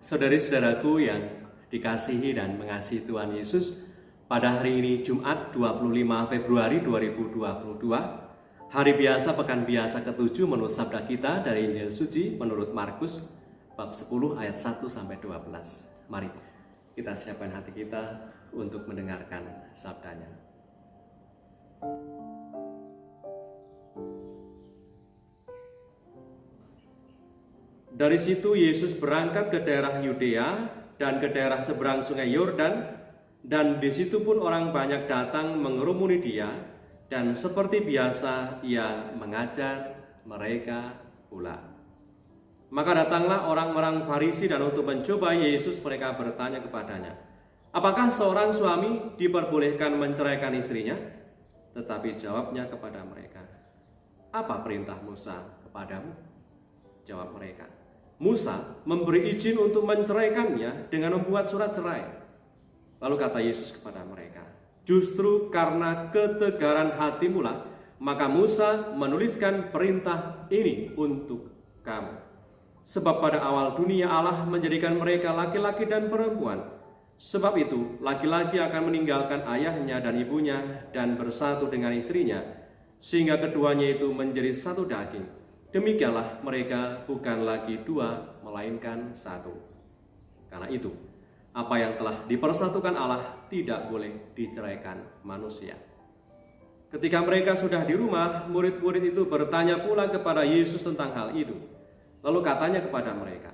Saudari-saudaraku yang dikasihi dan mengasihi Tuhan Yesus, pada hari ini Jumat 25 Februari 2022, hari biasa pekan biasa ke-7 menurut sabda kita dari Injil Suci menurut Markus bab 10 ayat 1 sampai 12. Mari kita siapkan hati kita untuk mendengarkan sabdanya. Dari situ Yesus berangkat ke daerah Yudea dan ke daerah seberang sungai Yordan, dan di situ pun orang banyak datang mengerumuni dia, dan seperti biasa ia mengajar mereka pula. Maka datanglah orang-orang Farisi, dan untuk mencoba Yesus mereka bertanya kepadanya, apakah seorang suami diperbolehkan menceraikan istrinya? Tetapi jawabnya kepada mereka, apa perintah Musa kepadamu? Jawab mereka, Musa memberi izin untuk menceraikannya dengan membuat surat cerai. Lalu kata Yesus kepada mereka, justru karena ketegaran hatimu lah, maka Musa menuliskan perintah ini untuk kamu. Sebab pada awal dunia Allah menjadikan mereka laki-laki dan perempuan. Sebab itu laki-laki akan meninggalkan ayahnya dan ibunya dan bersatu dengan istrinya, sehingga keduanya itu menjadi satu daging. Demikianlah mereka bukan lagi dua, melainkan satu. Karena itu, apa yang telah dipersatukan Allah tidak boleh diceraikan manusia. Ketika mereka sudah di rumah, murid-murid itu bertanya pula kepada Yesus tentang hal itu. Lalu katanya kepada mereka,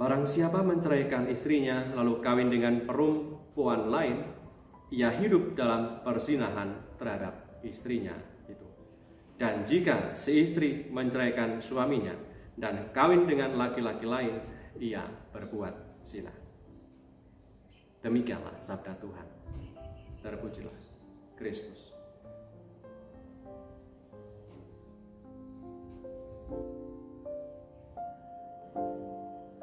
barang siapa menceraikan istrinya lalu kawin dengan perempuan lain, ia hidup dalam perzinahan terhadap istrinya itu. Dan jika si istri menceraikan suaminya dan kawin dengan laki-laki lain, ia berbuat zina. Demikianlah sabda Tuhan. Terpujilah Kristus.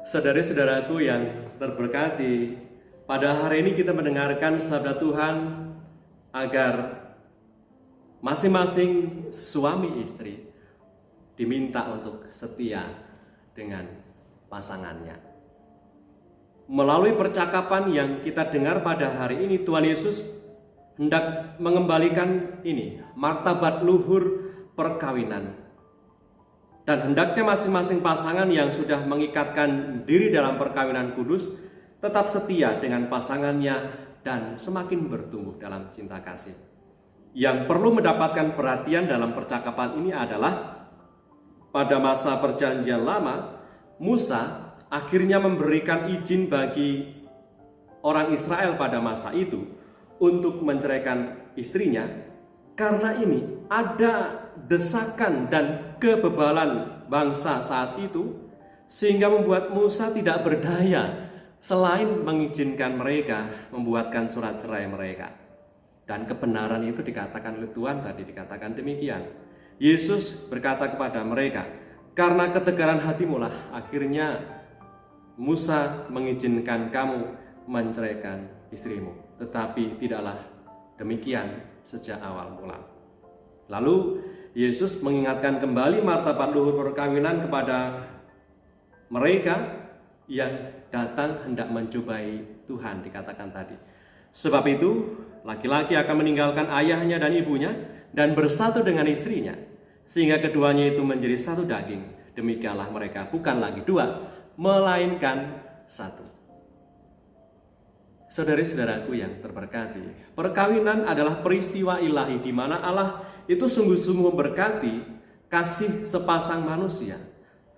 Saudara-saudaraku yang terberkati, pada hari ini kita mendengarkan sabda Tuhan agar masing-masing suami istri diminta untuk setia dengan pasangannya. Melalui percakapan yang kita dengar pada hari ini, Tuhan Yesus hendak mengembalikan martabat luhur perkawinan. Dan hendaknya masing-masing pasangan yang sudah mengikatkan diri dalam perkawinan kudus tetap setia dengan pasangannya dan semakin bertumbuh dalam cinta kasih. Yang perlu mendapatkan perhatian dalam percakapan ini adalah pada masa perjanjian lama, Musa akhirnya memberikan izin bagi orang Israel pada masa itu untuk menceraikan istrinya, karena ini ada desakan dan kebebalan bangsa saat itu, sehingga membuat Musa tidak berdaya selain mengizinkan mereka membuatkan surat cerai mereka. Dan kebenaran itu dikatakan oleh Tuhan tadi, dikatakan demikian. Yesus berkata kepada mereka, karena ketegaran hatimu lah akhirnya Musa mengizinkan kamu menceraikan istrimu. Tetapi tidaklah demikian sejak awal mula. Lalu Yesus mengingatkan kembali martabat luhur perkawinan kepada mereka yang datang hendak mencobai Tuhan, dikatakan tadi. Sebab itu laki-laki akan meninggalkan ayahnya dan ibunya dan bersatu dengan istrinya, sehingga keduanya itu menjadi satu daging. Demikianlah mereka bukan lagi dua, melainkan satu. Saudari-saudaraku yang terberkati, perkawinan adalah peristiwa ilahi di mana Allah itu sungguh-sungguh memberkati kasih sepasang manusia,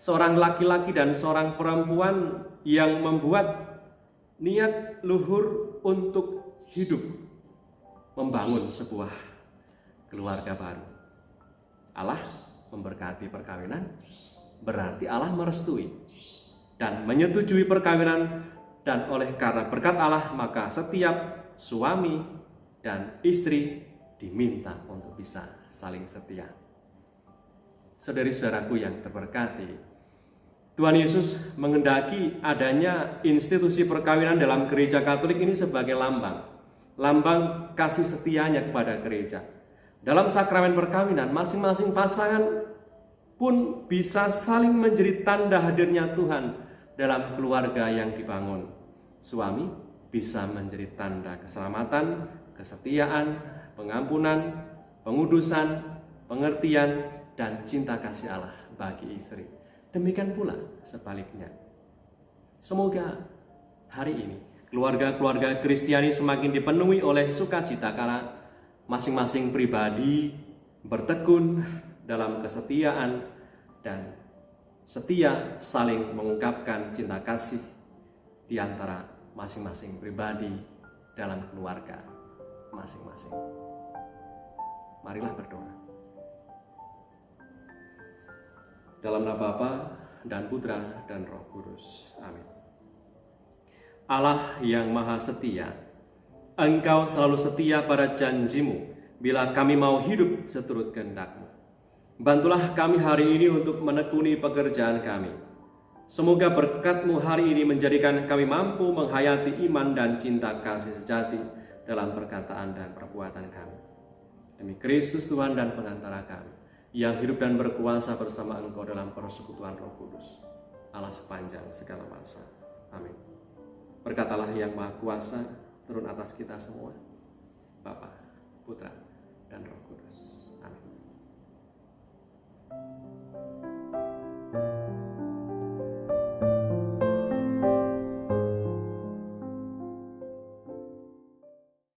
seorang laki-laki dan seorang perempuan yang membuat niat luhur untuk hidup, membangun sebuah keluarga baru. Allah memberkati perkawinan, berarti Allah merestui dan menyetujui perkawinan, dan oleh karena berkat Allah maka setiap suami dan istri diminta untuk bisa saling setia. Saudari-saudaraku yang terberkati, Tuhan Yesus menghendaki adanya institusi perkawinan dalam gereja Katolik ini sebagai lambang kasih setianya kepada gereja. Dalam sakramen perkawinan, masing-masing pasangan pun bisa saling menjadi tanda hadirnya Tuhan dalam keluarga yang dibangun. Suami bisa menjadi tanda keselamatan, kesetiaan, pengampunan, pengudusan, pengertian, dan cinta kasih Allah bagi istri. Demikian pula sebaliknya. Semoga hari ini keluarga-keluarga Kristiani semakin dipenuhi oleh sukacita karena masing-masing pribadi bertekun dalam kesetiaan dan setia saling mengungkapkan cinta kasih di antara masing-masing pribadi dalam keluarga masing-masing. Marilah berdoa. Dalam nama Bapa dan Putra dan Roh Kudus. Amin. Allah yang Maha Setia, Engkau selalu setia pada janjimu bila kami mau hidup seturut kehendak-Mu. Bantulah kami hari ini untuk menekuni pekerjaan kami. Semoga berkat-Mu hari ini menjadikan kami mampu menghayati iman dan cinta kasih sejati dalam perkataan dan perbuatan kami. Demi Kristus Tuhan dan pengantara kami, yang hidup dan berkuasa bersama Engkau dalam persekutuan Roh Kudus, Allah sepanjang segala masa. Amin. Berkatalah yang Maha Kuasa turun atas kita semua, Bapa, Putra, dan Roh Kudus. Amin.